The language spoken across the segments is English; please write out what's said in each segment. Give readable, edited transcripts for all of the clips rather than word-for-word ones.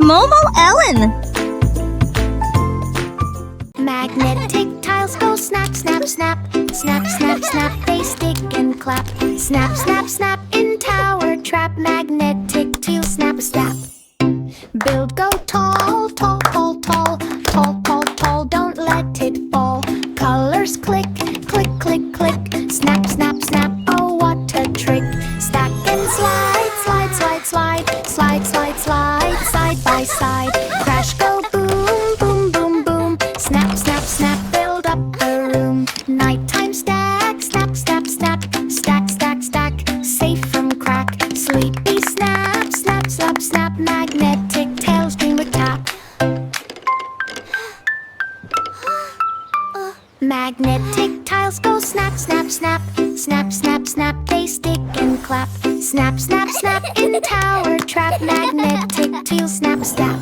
Momo Ellen. Magnetic tiles go snap, snap, snap. Snap, snap, snap, they stick and clap. Snap, snap, snap, in tower trap. Magnetic tiles snap, snap. Build go tall, tall, tall, tall. Tall, tall, tall, don't let it fall. Colors click, click, click, click. Snap, snap, snap, oh what a trick. Stack and slide, slide, slide, slide. Slide, slide, slide, side by side. Crash go boom, boom, boom, boom. Snap, snap, snap, build up the room. Nighttime stack, snap, snap, snap. Stack, stack, stack, safe from crack. Sleepy snap, snap, snap, snap. Magnetic tails dream with tap. Magnetic tiles go snap, snap, snap. Snap, snap, snap, they stick and clap. Snap, snap, snap, in tower trap. Magnetic tiles snap, snap.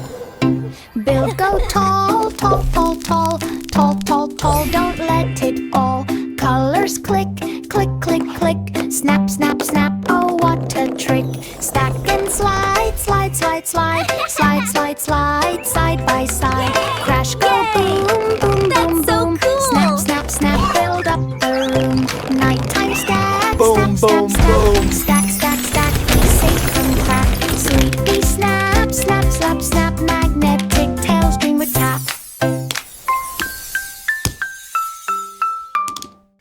Build go tall, tall, tall, tall. Tall, tall, tall, don't let it fall. Colors click, click, click, click. Snap, snap, snap, oh what a trick. Stack and slide, slide, slide, slide. Slide, slide, slide, side by side. Crash go boom, boom, boom, boom. Snap, snap, snap, build up the room. Nighttime stack, Boom, snap, boom, snap, snap. boom. Stack, stack, stack, safe from crack. Sleepy snap, snap, snap, snap. Magnetic tails dream with tap.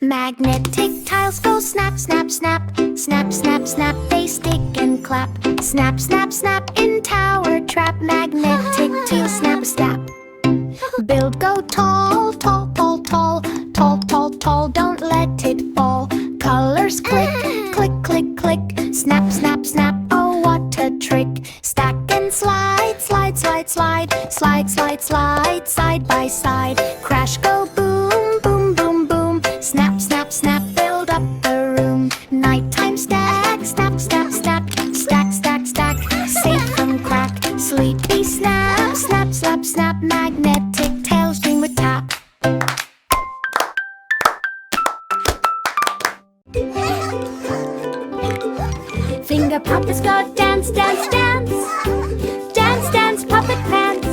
Magnetic tiles go snap, snap, snap. Snap, snap, snap, they stick and clap. Snap, snap, snap, in tower trap. Magnetic tails snap, snap. Build go tall, tall, tall, tall. Tall, tall, tall, don't let it fall. Colors click, click, click, click. Snap, snap, snap, oh what a trick. Stack and slide, slide, slide, slide. Slide, slide, slide, side by side. Crash go boom, boom, boom, boom. Snap, snap, snap, build up the room. Nighttime stack, snap, snap, snap. Stack, stack, stack, safe from crack. Sleepy snap, snap, snap, snap. Magnetic tails dream with tap. Finger puppets go dance, dance, dance. Dance, dance, puppet pants.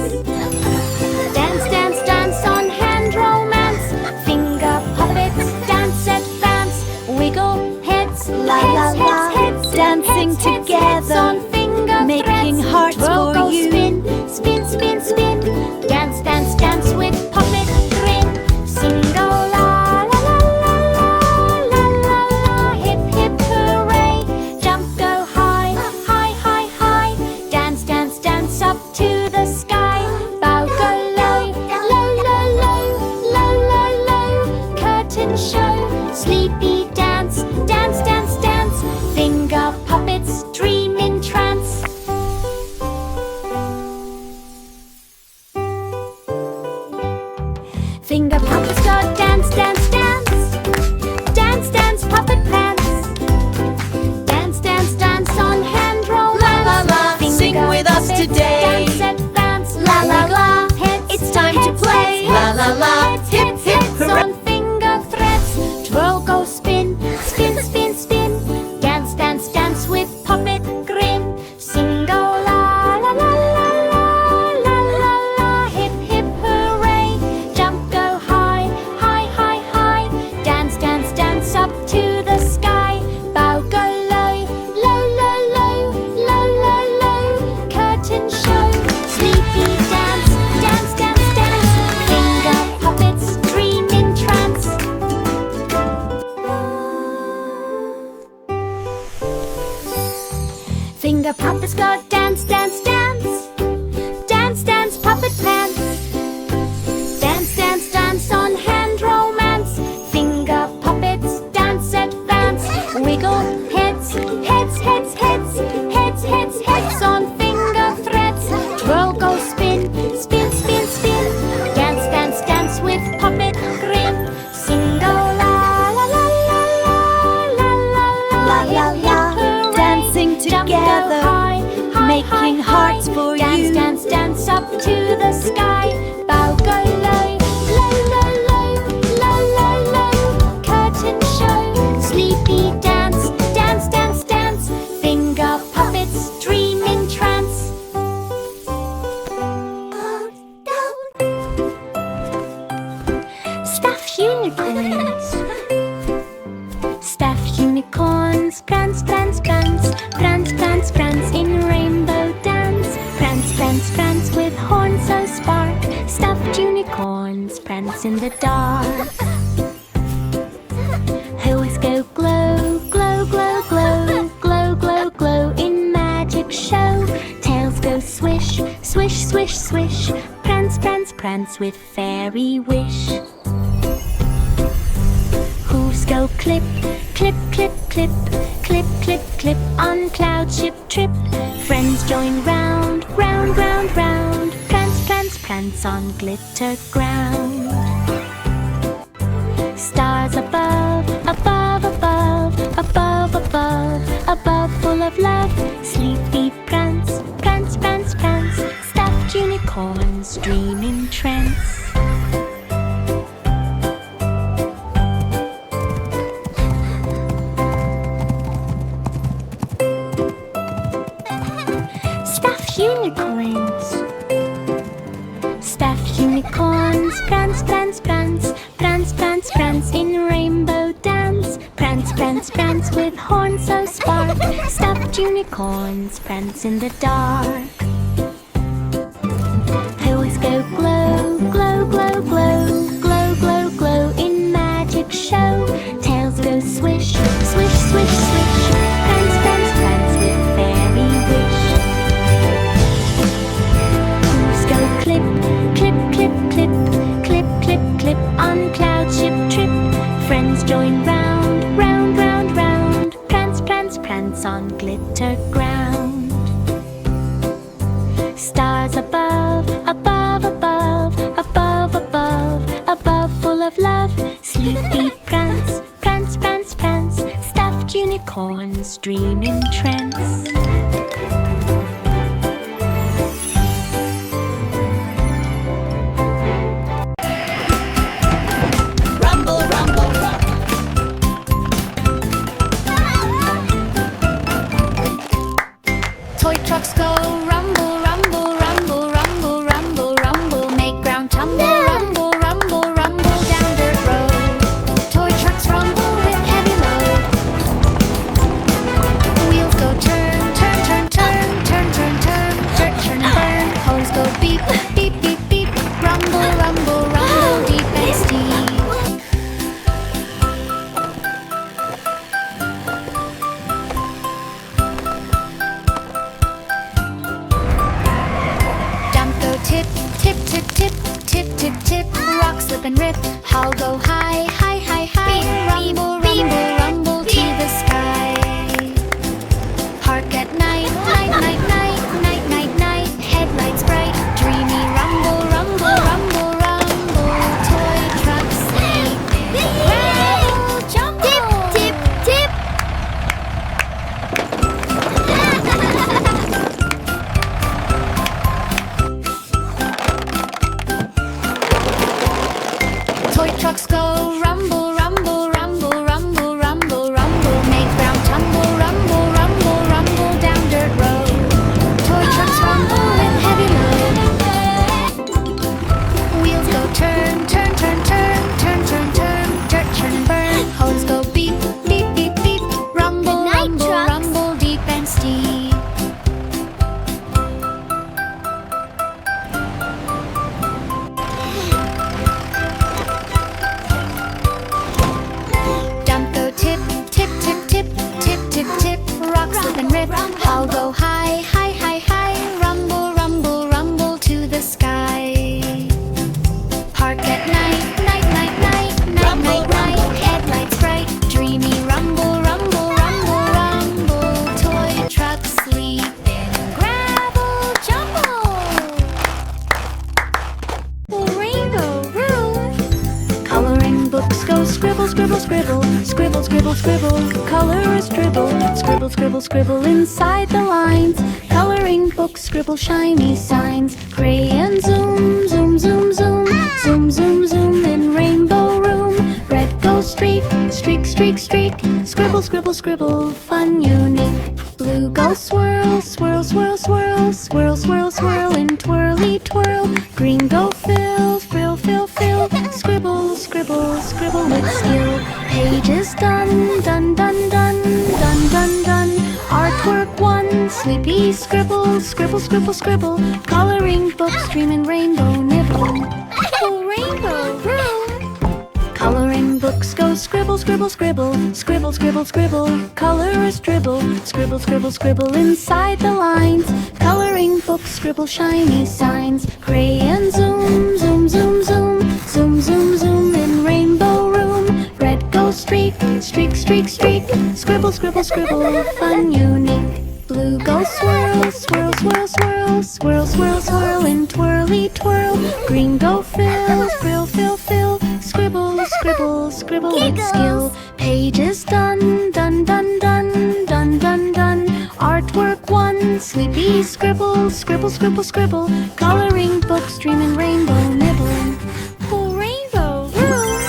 Dance, dance, dance on hand romance. Finger puppets dance advance. Wiggle heads, La heads, la la, heads, heads, dancing heads, heads, together, heads on finger making threads. hearts Twirl, for go, you. spin, spin, spin, spin. Dance, dance, dance with puppet grin. Sing go la la la la la la la la. Hip hip hooray. Jump go high, high, high, high. Dance, dance, dance up to the sky. Bow go low, low, low, low, low, low, low. Curtain show, sleepy dance, dance, dance, dance. Finger puppets dream in trance. Finger puppets go dance, dance, dance. Dance, dance, puppet pants. Dance, dance, dance on hand romance. La la la, Finger sing with us puppets today. Dance advance. La la la, heads, it's time to heads, play. heads, La la la, heads, hip heads, hip heads hooray. on finger threads. Twirl go spin, spin, spin, spin. Dance, dance, dance with puppet grin. Sing go la la la la la la la la. Hip hip hooray. Jump go high, high, high, high. Dance, dance, dance up to the sky. Bow go low, low, low, low, low, low, low. Curtain show, sleepy dance, dance, dance, dance. Finger puppets dream in trance. Finger puppets go dance, dance, dance. Dance, dance, puppet pants. Dance, dance, dance on hand romance. Finger puppets dance advance. Wiggle heads, heads, heads, heads. Heads, heads, heads on finger threads. Twirl go spin, spin, spin, spin. Dance, dance, dance with puppet grin. Sing go la la la la la la la La la la, hooray. dancing Jump go together, high, high, making high, hearts high. for Dance, you. dance, dance up to the sky. Bow go low, low, low, low, low, low, low. Curtain show, sleepy dance, dance, dance, dance. Finger puppets dream in trance. prance in rainbow dance. Prance, prance, prance with horns so spark. Stuffed unicorns prance in the dark. Hooves go glow, glow, glow, glow, glow, glow, glow in magic show. Tails go swish, swish, swish, swish. Prance, prance, prance with fairy wish. Hooves go clip, clip, clip, clip, clip, clip, clip on cloud ship trip. Friends join round, round, round, round. Prance, prance, prance on glitter ground. Stars above, above, above, above, above, above, full of love. Sleepy prance, prance, prance, prance. Stuffed unicorns dream in trance. Stuffed unicorns. Stuffed unicorns prance, prance, prance. Prance, prance, prance in rainbow dance. Prance, prance, prance with horns so spark. Stuffed unicorns prance in the dark. Hooves go glow, glow, glow, glow, glow, glow, glow in magic show. Tails go swish, swish, swish, swish. Prance, prance, prance with fairy wish. Hooves go clip, clip, clip, clip, clip, clip, clip on cloud ship trip. Friends join round, round, round, round. Prance, prance, prance on glitter ground. Stars above, above, above, above, above, above, full of love. Sleepy prance, prance, prance, prance. Stuffed unicorns dream in trance. Rumble, rumble, rumble. Toy trucks go rumble, rumble, rumble, rumble, rumble, rumble. Make ground tumble, rumble, rumble, rumble down dirt road. Toy trucks rumble with heavy load. Wheels go turn, turn, turn, turn, turn, turn, turn. Dirt turn and burn. Hose go beep, beep, beep, beep. Rumble, rumble, rumble, deep and steep. Dump go tip, tip, tip, tip, tip, tip, tip. Rock slip and rip. Hull go high, high, high, high. Rumble, rumble, rumble to the sky. Park at night, night, night, night, night, night, night. Headlights bright, dreamy. Rumble, rumble, rumble, rumble. Toy trucks sleeping. Rumble, jumble. Tip, tip, tip. Toy trucks go rumble, rumble, rumble, rumble, rumble, rumble. Make ground tumble, rumble, rumble, rumble down dirt road. Toy trucks rumble with heavy load. Wheels go turn, turn, turn, turn, turn, turn, turn. Dirt turn and burn. Hose go beep, beep, beep, beep. Rumble, Good night, rumble, trucks. rumble deep and steep. Dump go tip, tip, tip, tip, tip, tip, tip. Rock slip and rip. Hull go high, high, high, high. Rumble, rumble, rumble to the sky. Park at night, night, night, night, night, Rumble, night, night. rumble. Headlights bright, dreamy. Rumble, rumble, rumble, rumble. Toy trucks sleeping. Gravel jumble. Rainbow room. Coloring books go scribble, scribble, scribble. Scribble, scribble, scribble. Colors dribble. Scribble, scribble, scribble inside the lines. Coloring books scribble shiny signs. Crayon zoom, zoom, zoom, zoom. Zoom, zoom, zoom in rainbow room. Red go streak, streak, streak, streak. Scribble, scribble, scribble, fun unique. Blue go swirl, swirl, swirl, swirl. Swirl, swirl, swirl in twirly twirl. Green go fill, fill, fill, fill. Scribble, scribble, scribble with skill. Pages done, done, done, done, done, done, done. Artwork one, sweep, Sleepy scribble, scribble, scribble, scribble. Coloring books, dream and rainbow nibble. Oh, rainbow room. Coloring books go scribble, scribble, scribble. Scribble, scribble, scribble. Colorers dribble. Scribble, scribble, scribble inside the lines. Coloring books scribble shiny signs. Crayon zoom, zoom, zoom, zoom. Zoom, zoom, zoom in rainbow room. Red goes streak, streak, streak, streak. Scribble, scribble, scribble, fun unique. Blue goes swirl, swirl, swirl, swirl. Swirl, swirl, swirl in twirly twirl. Green go fill, fill, fill, fill. Scribble, scribble, scribble with skill. Pages done, done, done, done, done, done, done. Artwork one, sleepy scribble, scribble, scribble, scribble. Coloring books, dream and rainbow nibble. Oh, rainbow room.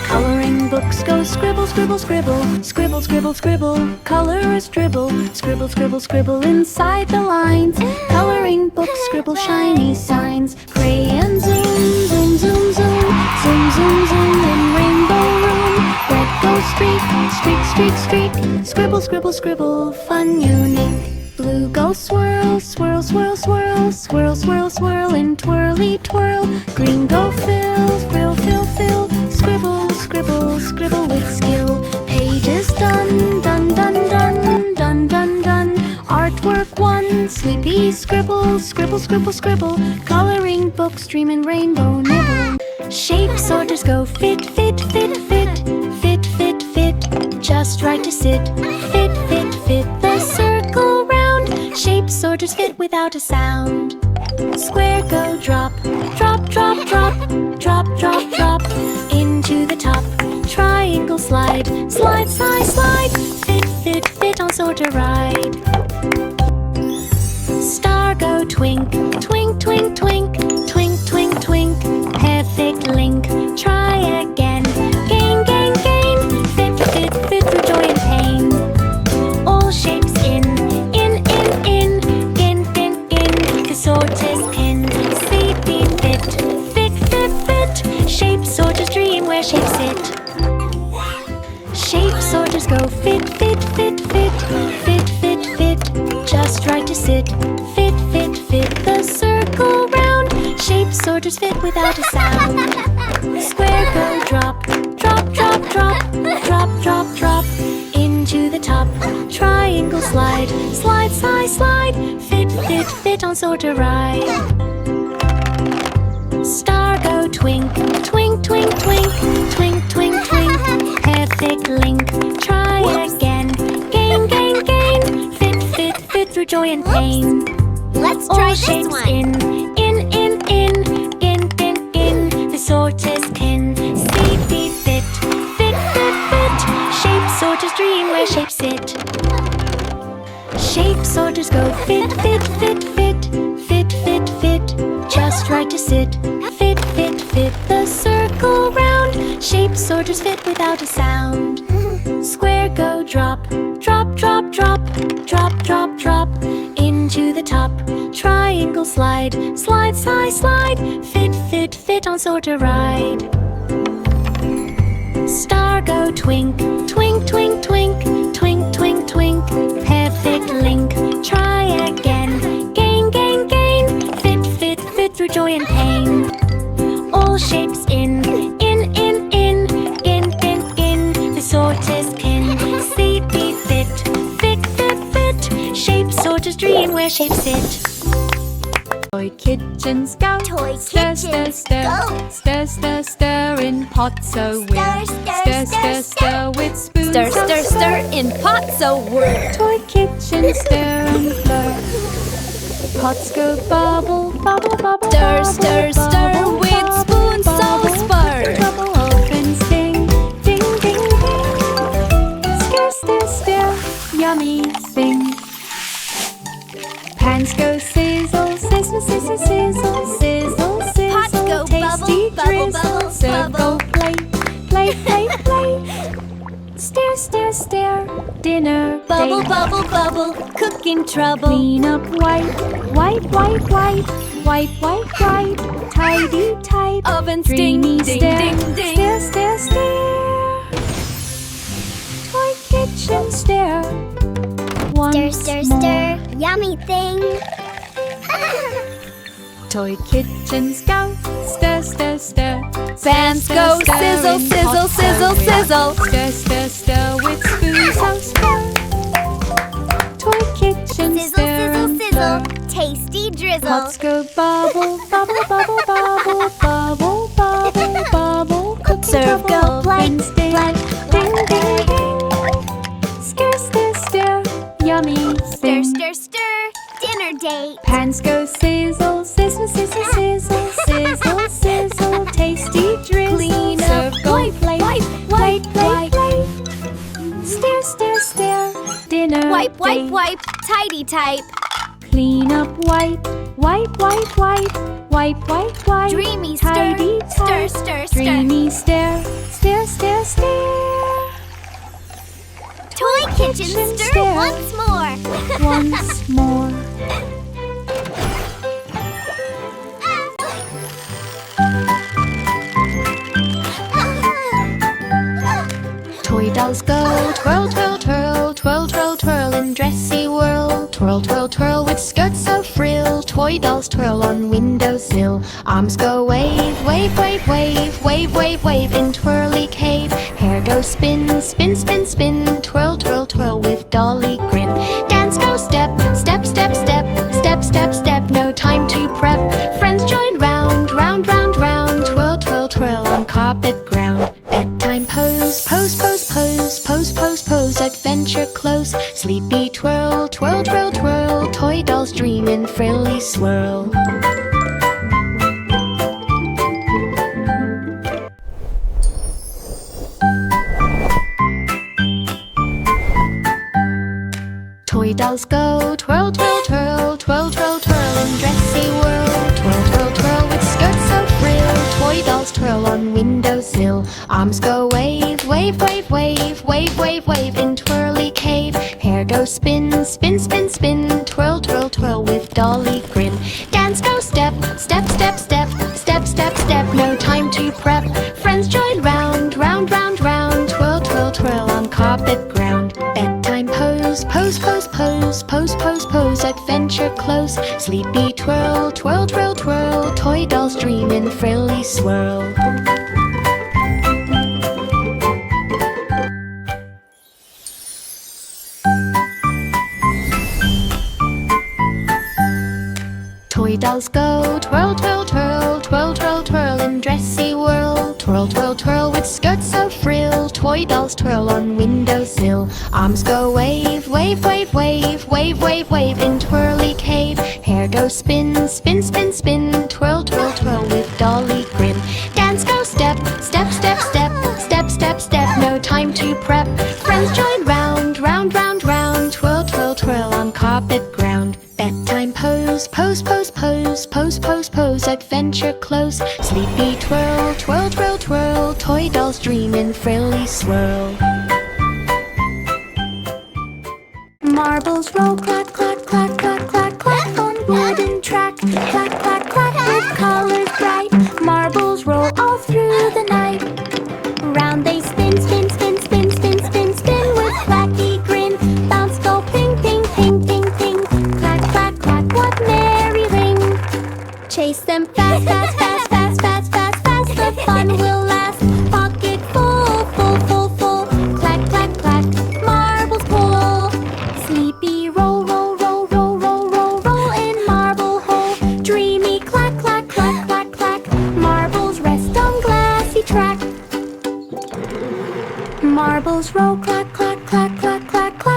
Coloring books go scribble, scribble, scribble. Scribble, scribble, scribble. Colorers dribble. Scribble, scribble, scribble inside the lines. Coloring books scribble shiny signs. Crayon zoom, zoom, zoom, zoom. Zoom, zoom, zoom in rainbow room. Red goes streak, streak, streak, streak. Scribble, scribble, scribble, fun unique. Blue goes swirl, swirl, swirl, swirl. Swirl, swirl, swirl in twirly twirl. Green go fill, fill, fill, fill. Scribble, scribble, scribble with skill. Pages done, done, done, done, done, done, done. Artwork one, sleepy scribble, scribble, scribble, scribble. Coloring books, dream and rainbow nibble. Shape sorters go fit, fit, fit, fit. Fit, fit, fit, just right to sit. Fit, fit, fit, the circle round. Shape sorters fit without a sound. Square go drop, drop, drop, drop. Drop, drop, drop, into the top. Triangle slide, slide, slide, slide. Fit, fit, fit on sorter ride. Star go twink, twink, twink, twink. Twink, twink, twink, perfect link. Try again, gain, gain, gain. Fit, fit, fit through joy and pain. All shapes in, in, in. In, the sorter's pin. Sleepy fit, fit, fit, fit. Shape sorters dream where shapes sit. Shape sorters go fit, fit, fit, fit. Fit, fit, fit, just right to sit. Fit, fit, fit, the circle round. Shape sorters fit without a sound. Square go drop, drop, drop, drop. Drop, drop, drop, into the top. Triangle slide, slide, slide, slide. Fit, fit, fit on sorter ride. Star go twink, twink, twink, twink. Twink, twink, twink, perfect link. Try again, gain, gain, gain. Fit, fit, fit through joy and pain. Let's try All this shapes one. in. The sorter's pin. Sleepy fit, fit, fit, fit. Shape sorters dream where shapes sit. Shape sorters go fit, fit, fit, fit. Fit, fit, fit, just right to sit. Fit, fit, fit, the circle round. Shape sorters fit without a sound. Square go drop, drop, drop, drop. Drop, drop, drop, into the top. Triangle slide, slide, slide, slide. Fit, fit, fit on sorter ride. Star go twink, twink, twink, twink. Twink, twink, twink, perfect link. Try again, gain, gain, gain. Fit, fit, fit through joy and pain. All shapes in. The sorter's pin. Sleepy fit, fit, fit, fit. Shape sorters dream where shapes sit. Toy kitchens go. Toy Stir, stir, kitchens stir. go. Stir, stir, stir in pots so whirl. Stir, stir, Stir, stir, stir with spoons. Stir, stir, stir in pots so whirl. Toy kitchen stir and blur. Pots go bubble, bubble, bubble. Stir, bubble, stir, stir bubble, with bubble, spoons so bubble. spur. Bubble opens, ding, ding, ding, ding. Stir, stir, stir, yummy thing. Pans go sizzle, sizzle, sizzle, sizzle, sizzle, sizzle. Pots go Tasty bubble, bubble, drizzle. bubble, Serve go bubble. play, play, play, play. Stir, stir, stir, dinner Bubble, date. bubble, bubble, cooking trouble. Clean up, wipe, wipe, wipe, wipe. Wipe, wipe, wipe, tidy, tight. Ovens Dreamy ding, ding, stir, ding, ding. stir, stir, stir. Toy kitchen stir. Stir, stir, stir, yummy thing. Toy kitchens go, stir, stir, stir. Fans go sizzle, sizzle, sizzle, sizzle. Stir, stir, stir with spoons, oh stir. Toy kitchen Sizzle, stir sizzle, and sizzle, stir. tasty drizzle. Pots go bubble, bubble, bubble, bubble, bubble, bubble, bubble. Cooking Serve, trouble, go, blight, and sting. blight, Ding, ding, ding. Stir, stir, stir, yummy Stir, thing. stir, stir, dinner date. Pans go sizzle, sizzle, sizzle, sizzle, sizzle, sizzle. Tasty drizzle. Clean up, Serve, go, wipe, plate, wipe, plate, wipe, plate, plate. Stir, stir, stir, dinner Wipe, wipe, date. wipe, tidy type. Clean up, wipe, wipe, wipe, wipe, wipe, wipe, wipe. Dreamy stir, tidy, stir, tight. stir, stir. Dreamy stir, stir, stir, stir. Toy kitchen Kitchen stir stir. once more. Once more. Toy dolls go twirl, twirl, twirl, twirl, twirl, twirl in dressy whirl. Twirl, twirl, twirl with skirts so frill. Toy dolls twirl on windowsill. Arms go wave, wave, wave, wave, wave, wave, wave in twirly cave. Hair goes spin, spin, spin, spin. Twirl, twirl, twirl with dolly grin. Dance go step, step, step, step, step, step, step. No time to prep. Friends join round, round, round, round. Twirl, twirl, twirl on carpet ground. Bedtime pose, pose, pose, pose, pose, pose, pose. Adventure close. Sleepy twirl, twirl, twirl, twirl. Toy dolls dream in frilly swirl. Toy dolls go twirl, twirl, twirl, twirl, twirl, twirl in dressy whirl. Twirl, twirl, twirl with skirts so frill. Toy dolls twirl on windowsill. Arms go wave, wave, wave, wave, wave, wave, wave in twirly cave. Hair goes spin, spin, spin, spin. Twirl, twirl, twirl with dolly grin. Dance go step, step, step, step, step, step, step. No time to prep. Friends join round, round, round, round. Twirl, twirl, twirl on carpet ground. Bedtime pose, pose, pose, pose, pose, pose, pose. Adventure close. Sleepy twirl, twirl, twirl, twirl. Toy dolls dream in frilly swirl. Toy dolls go twirl, twirl, twirl, twirl, twirl, twirl in dressy whirl. Twirl, twirl, twirl with skirts so frill. Toy dolls twirl on windowsill. Arms go wave, wave, wave, wave, wave, wave, wave in twirly cave. Hair goes spin, spin, spin, spin. Twirl, twirl, twirl with dolly grin. Dance go step, step, step, step, step, step, step. No time to prep. Friends join round, round, round, round. Twirl, twirl, twirl on carpet ground. Bedtime pose, pose, pose, pose, pose, pose, pose. Adventure close. Sleepy twirl, twirl, twirl, twirl. Toy dolls dream in frilly swirl. Marbles roll, clack, clack, clack, clack, clack, clack on wooden track. Clack, clack, clack with colors bright. Marbles roll all through the night. Round they spin, spin, spin, spin, spin, spin, spin with clacky grin. Bounce go ping, ping, ping, ping, ping. Clack, clack, clack, what merry ring. Chase them fast, fast, fast, fast, fast, fast, fast. The fun will last. Pocket full, full, full, full. Clack, clack, clack, marbles pull. Sleepy roll, roll, roll, roll, roll, roll, roll in marble hole. Dreamy clack, clack, clack, clack, clack. Marbles rest on glassy track. Marbles roll, clack, clack, clack, clack, clack, clack.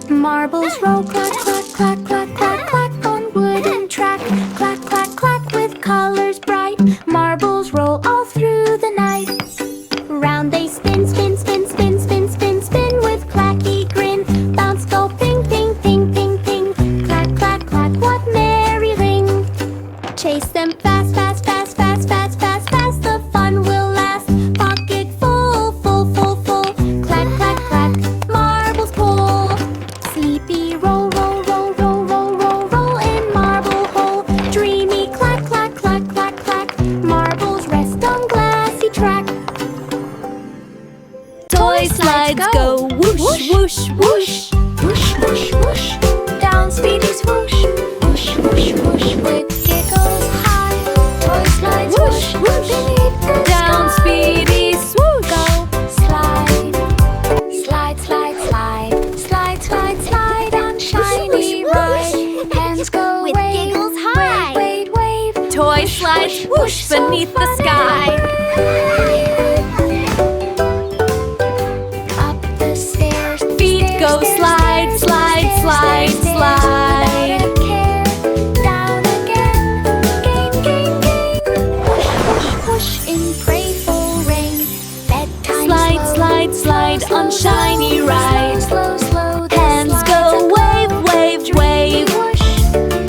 Marbles roll, clack, clack, clack, clack, clack, clack on wooden track. Clack, clack, clack with colors bright. Marbles roll Toy slides go whoosh, whoosh, whoosh. Whoosh, whoosh, whoosh. Down Speedy swoosh. Whoosh, whoosh, whoosh. With giggles high. Toy slides whoosh, whoosh. Beneath the Down sky. Speedy swoosh. Go slide. Slide, slide, slide. Slide, slide, slide on shiny ride. Hands go With wave. giggles high. Wave, wave, wave. Toy slides whoosh beneath the sky. Up the stairs. Feet stairs, go stairs, slide, stairs, slide, stairs, slide, stairs, slide. without a care. Down again. Gain, gain, gain. Whoosh, whoosh, whoosh in playful rain. Bedtime Slide, slow. slide, slide Slow, on slow, shiny slow, ride. Slow, slow, the Hands slides go are wave, glow. wave, Dreamy wave. whoosh,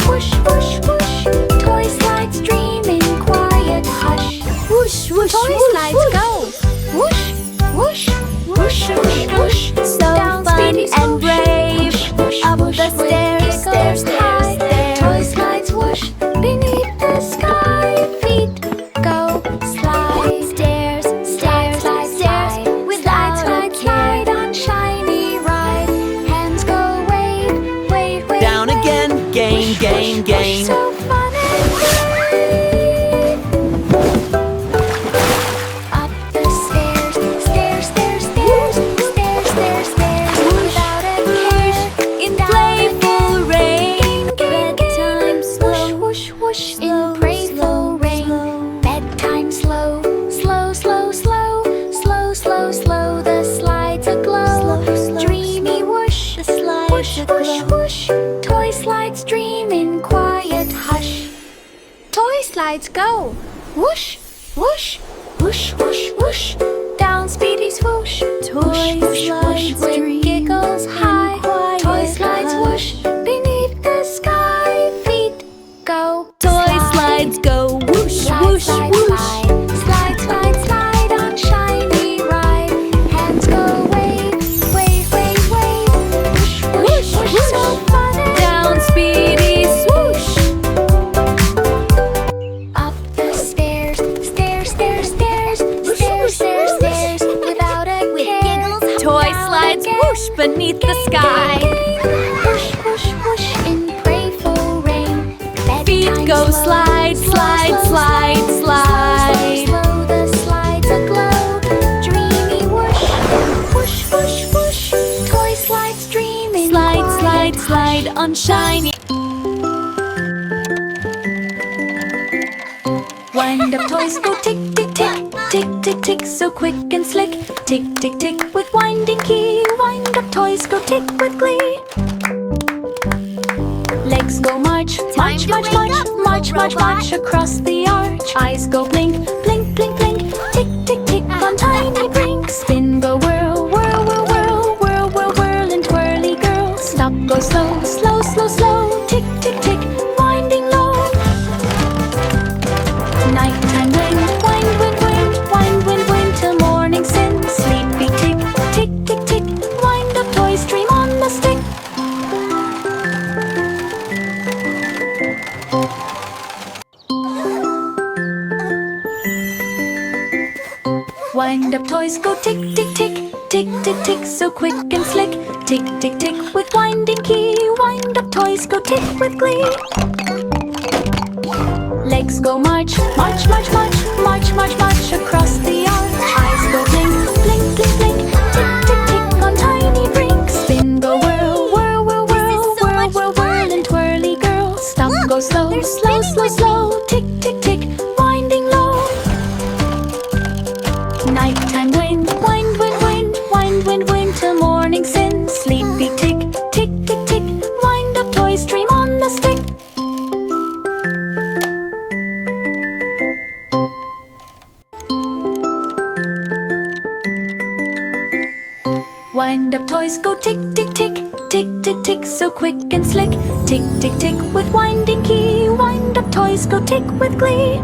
whoosh, whoosh, whoosh. Toy slides dream in quiet hush. Whoosh, whoosh, Toy whoosh, slides whoosh. go. Whoosh, whoosh, whoosh, whoosh, whoosh. So Down fun Speedy and swoosh. brave. Whoosh, whoosh, Up whoosh, the with stairs, giggles stairs, high. stairs, Toy stairs. slides whoosh beneath the sky. Feet go slide. Stairs, stairs, Slide, stairs. slide, Without slide, a slide care. on shiny ride. Hands go wave, wave, wave. Down wave. again, gain, Whoosh, gain, whoosh, gain. whoosh, so fun and free. Up the stairs, stairs, stairs, stairs, stairs, stairs, stairs, without a care. In Down playful rain. Gain, gain, Bedtime gain. slow. Whoosh, whoosh, whoosh Slow, in playful slow, rain. slow. Bedtime slow, slow, slow, slow, slow, slow, slow. The slides aglow. Slow, slow, Dreamy whoosh, The slides whoosh, whoosh, aglow. whoosh. Toy slides dream in quiet hush. Toy slides go. Whoosh, whoosh, whoosh, whoosh, whoosh. Down Speedy swoosh. Toy Whoosh, whoosh, whoosh, slides with dream giggles in high. quiet Toy slides hush. whoosh beneath the sky. Feet go. Toy slides go whoosh, Slide, whoosh, slide, whoosh. slide. Slide, slide, slide on shiny ride. Hands go wave, wave, wave, wave. Whoosh, whoosh, Whoosh, whoosh, so whoosh. fun and Down Speedy swoosh. up the stairs, stairs, stairs, stairs, stairs, stairs, stairs, without a care. Toy Down slides again. whoosh beneath the Gain, sky. gain, gain. Whoosh, whoosh, whoosh in playful rain. Feet Bedtime go slow, slide, slow, slide, slow, slide, slow, slide. slow, slow, the slides aglow. Dreamy whoosh, whoosh, whoosh, whoosh. Toy slides dream in Slide, quiet slide, hush. slide on shiny. Wind up toys go tick, tick, tick, tick, tick, tick, so quick and slick. Tick, tick, tick with winding key. Wind up toys go tick with glee. Legs go march, march, to march, wake march, up, little march, march, robot. march across the arch. Eyes go blink, blink, blink, blink. Tick, tick, tick on tiny brink. Spin go whirl, whirl, whirl, whirl, whirl, whirl, whirl, and twirly girl. Stop go slow, slow, slow, slow. Tick, tick, tick, winding low. Nighttime wind, wind, wind, wind, wind, wind, wind till morning sin. Sleepy tick, tick, tick, tick. Wind up toys, dream on the stick. Wind up toys go tick, tick, tick, tick, tick, tick, so quick and slick. Tick, tick, tick with winding key. Wind up toys go tick with glee. Legs go march, march, march, march, march, march, march across the arch. Eyes go blink, blink, blink, blink. Tick, tick, tick on tiny brink. Spin go whirl, whirl, whirl, whirl, so whirl, much whirl, fun. whirl, and twirly girl. Stop, Look, go slow, they're slow, spinning slow, with slow. Tick, tick, tick, winding low. Nighttime wind, wind, wind, wind, wind, wind, wind till morning sin. Sleepy tick, tick, tick, tick. Wind up toys, dream on the stick. Wind up toys go tick, tick, tick, tick, tick, tick, so quick and slick. Tick, tick, tick with winding key. Wind up toys go tick with glee.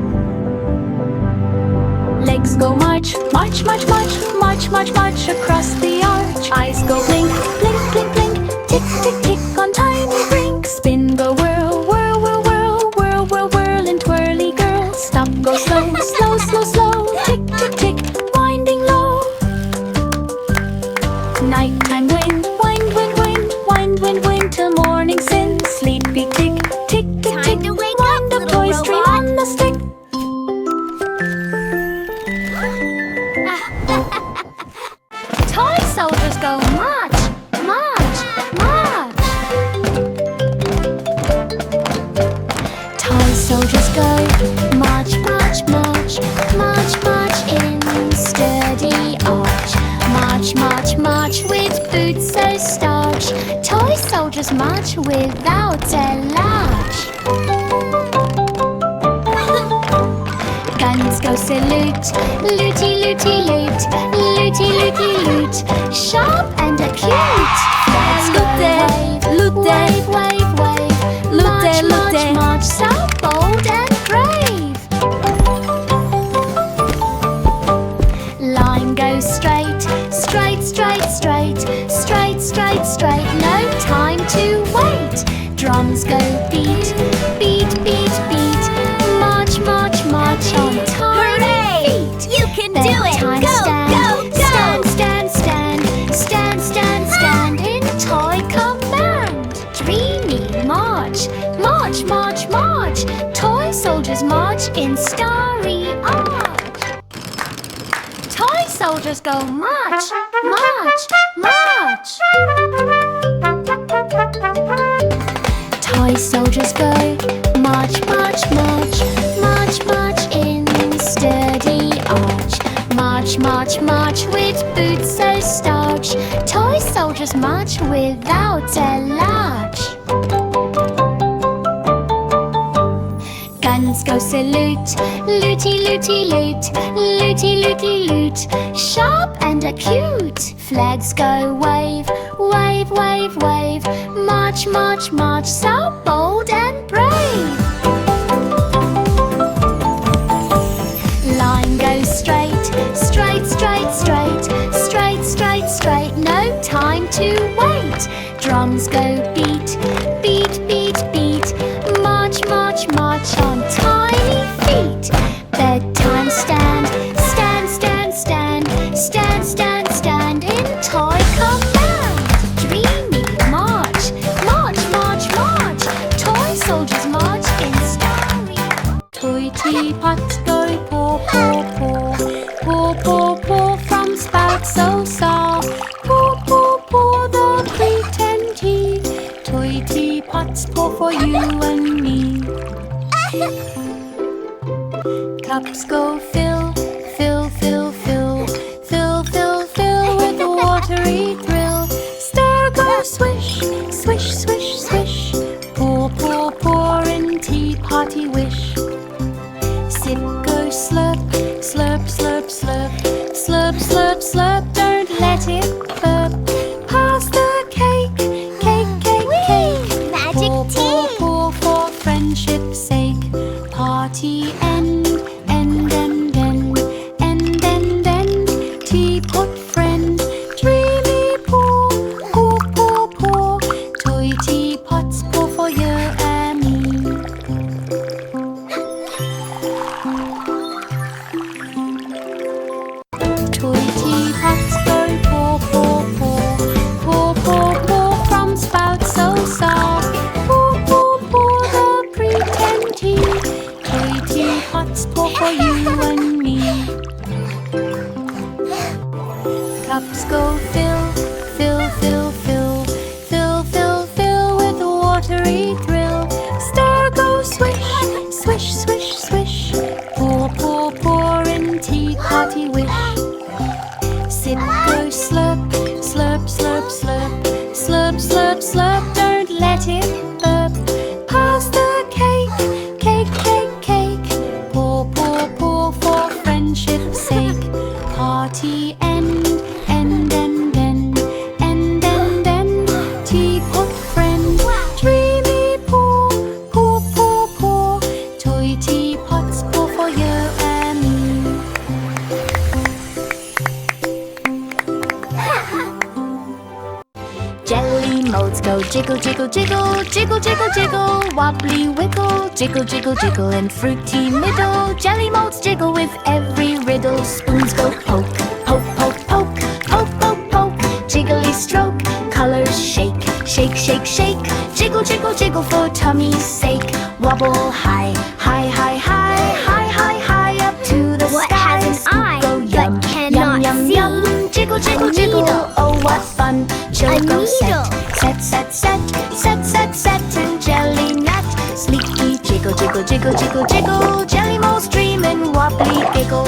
Legs go march, march, march, march, march, march, march across the arch. Eyes go blink, blink, blink, blink. Tick, tick, tick on tiny brink. Spin go whirl, whirl, whirl, whirl, whirl, whirl, whirl, and twirly girl. Stop go slow, slow, slow, slow. Tick, tick, tick, winding low. so starch. Toy soldiers march without a larch. Guns go salute, looty looty loot, looty looty loot, sharp and acute. Flags go wave, wave, wave, wave, march, march, march, so bold and brave. Line goes straight, straight, straight, straight, straight, straight, straight, no time to wait. Drums go beat, beat, beat, beat, march, march, march on tiny feet. You can do it! Bedtime Go, stand, go, go! stand, stand, stand, stand, stand, stand in toy command. Dreamy march, march, march, march, toy soldiers march in starry arch. Toy soldiers go march, march, march. Toy soldiers go march, march, march, march, march in sturdy arch. March, march, march with boots so starch. Toy soldiers march without a larch. Guns go salute, looty looty loot, looty looty loot, sharp and acute. Flags go wave, wave, wave, wave, march, march, march, so bold and brave. Line goes straight, straight, straight, straight, straight, straight, straight, no time to wait. Drums go beat, beat, beat, beat, march, march, march on tiny feet. Bedtime stand, stand, stand, stand, stand, stand, stand in toy command. Dreamy march, march, march, march, toy soldiers march in starry. Toy teapots go paw, paw, paw, paw, paw, paw from spout so soft. Paw, paw, paw the pretend tea. Toy teapots pour for you and me. Cups go fill, fill, fill, fill, fill, fill, fill with a watery thrill. Stir go swish, swish, swish, swish. Pour, pour, pour in teapotty wish. Sip go slurp, slurp, slurp, slurp, slurp, slurp, slurp. Don't let it burp. Pass the cake, cake, cake, cake. Magic pour, tea. pour, pour for friendship's sake. Party end, end, end, end, end, end, end. Teapot friend, dreamy pour, pour, pour, pour. Toy teapots pour for you and me. Toy teapots go pour, pour, pour, pour, pour, pour from spout so soft. Pour, pour, pour the pretend tea. Toy teapots pour for you and me. Cups go fill, fill, fill, fill, fill, fill, fill with a watery thrill. Stir go swish, swish, swish, swish. Pour, pour, pour in teapotty wish. Sip go slurp, slurp, slurp, slurp, slurp, slurp, slurp. Don't let it burp. Pass the cake, cake, cake, cake. Pour, pour, pour for friendship's sake. Party end, end, end, end, end, end, end. Teapot friend, dreamy pour, pour, pour, pour. Toy teapots pour for you and me. Jelly molds go jiggle, jiggle, jiggle, jiggle, jiggle, jiggle, wobbly wiggle, jiggle, jiggle, jiggle in fruity middle. Jelly molds jiggle with every riddle. Spoons go poke, poke, poke, poke, poke, poke, poke. Jiggly stroke, colors shake, shake, shake, shake. Jiggle, jiggle, jiggle for tummy's sake. Wobble high, high, high, high, high, high, high up to the What sky. has an Scoop eye go yum, but cannot yum, yum, see? yum. Jiggle, jiggle, A jiggle, needle. oh what fun. Chill A go needle. set, set, set, set, set, set, and jelly nut. Sleepy jiggle, jiggle, jiggle, jiggle, jiggle. Jelly molds dream and wobbly giggle.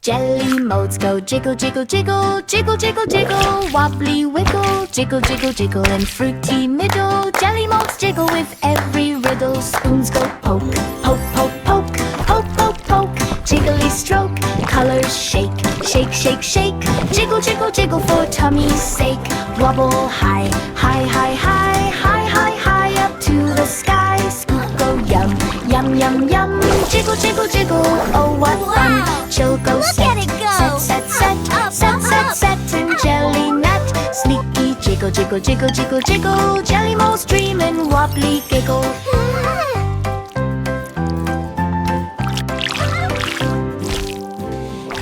Jelly molds go jiggle, jiggle, jiggle, jiggle, jiggle, jiggle, wobbly wiggle, jiggle, jiggle, jiggle, and fruity middle. Jelly molds jiggle with every riddle. Spoons go poke, poke, poke, poke, poke, poke, poke. Jiggly stroke, colors shake, shake, shake, shake. Jiggle, jiggle, jiggle for tummy's sake. Wobble high, high, high, high, high, high, high up to the sky. Scoop go yum, yum, yum, yum. Jiggle, jiggle, jiggle, oh what fun. Chill go set, set, set, set, set, set, set, and jelly net. Sneaky jiggle, jiggle, jiggle, jiggle, jiggle. Jelly molds dream and wobbly giggle.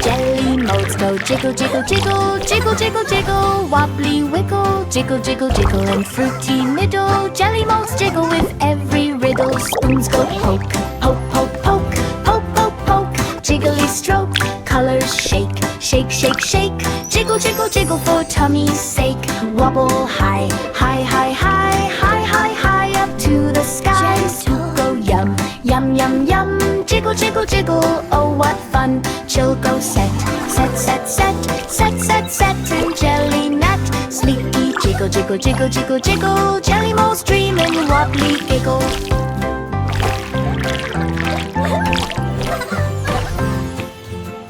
Jelly molds go jiggle, jiggle, jiggle, jiggle, jiggle, jiggle, wobbly wiggle, jiggle, jiggle, jiggle, and fruity middle. Jelly molds jiggle with every riddle. Spoons go poke, poke, poke, poke, poke, poke, poke. Jiggly stroke, colors shake, shake, shake, shake. Jiggle, jiggle, jiggle for tummy's sake. Wobble high, high, high, high, high, high, high up to the sky. Scoop go yum, yum, yum, yum. Jiggle, jiggle, jiggle, oh what fun. Chill go set, set, set, set, set, set, set, and jelly net. Sleepy jiggle, jiggle, jiggle, jiggle, jiggle. Jelly molds dream and wobbly giggle.